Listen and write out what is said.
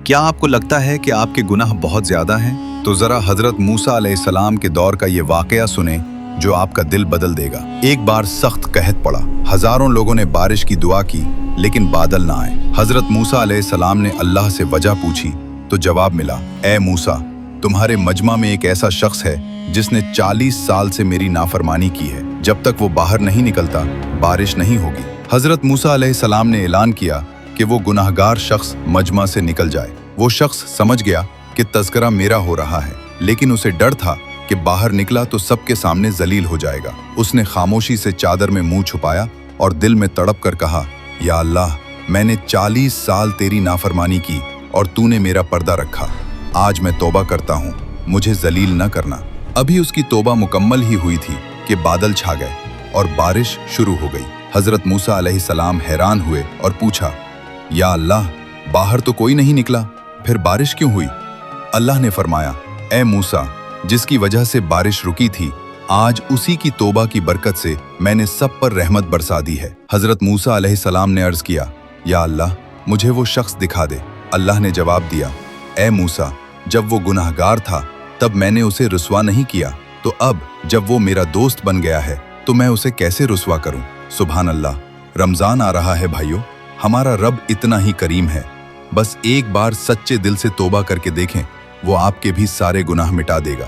क्या आपको लगता है कि आपके गुनाह बहुत ज्यादा हैं? तो जरा हजरत मूसा अलैहिस्सलाम के दौर का ये वाकया सुने जो आपका दिल बदल देगा। एक बार सख्त कहत पड़ा, हजारों लोगों ने बारिश की दुआ की लेकिन बादल ना आए। हजरत मूसा अलैहिस्सलाम ने अल्लाह से वजह पूछी तो जवाब मिला, ए मूसा, तुम्हारे मजमा में एक ऐसा शख्स है जिसने 40 साल से मेरी नाफरमानी की है। जब तक वो बाहर नहीं निकलता बारिश नहीं होगी। हजरत मूसा अलैहिस्सलाम ने ऐलान किया कि वो गुनाहगार शख्स मजमा से निकल जाए। वो शख्स समझ गया कि तज़किरा मेरा हो रहा है, लेकिन उसे डर था कि बाहर निकला तो सबके सामने जलील हो जाएगा। उसने खामोशी से चादर में मुंह छुपाया और दिल में तड़प कर कहा, या अल्लाह, मैंने 40 साल तेरी नाफरमानी की और तूने मेरा पर्दा रखा। आज मैं तौबा करता हूँ, मुझे जलील न करना। अभी उसकी तौबा मुकम्मल ही हुई थी कि बादल छा गए और बारिश शुरू हो गई। हजरत मूसा अलैहिस्सलाम हैरान हुए और पूछा, या अल्लाह, बाहर तो कोई नहीं निकला, फिर बारिश क्यों हुई? अल्लाह ने फरमाया, ए मूसा, जिसकी वजह से बारिश रुकी थी, आज उसी की तौबा की बरकत से मैंने सब पर रहमत बरसा दी है। हजरत मूसा अलैहिस्सलाम ने अर्ज किया, या अल्लाह, मुझे वो शख्स दिखा दे। अल्लाह ने जवाब दिया, ए मूसा, जब वो गुनाहगार था तब मैंने उसे रुस्वा नहीं किया, तो अब जब वो मेरा दोस्त बन गया है तो मैं उसे कैसे रुस्वा करूं? सुभान अल्लाह। रमजान आ रहा है भाइयों, हमारा रब इतना ही करीम है। बस एक बार सच्चे दिल से तौबा करके देखें, वो आपके भी सारे गुनाह मिटा देगा।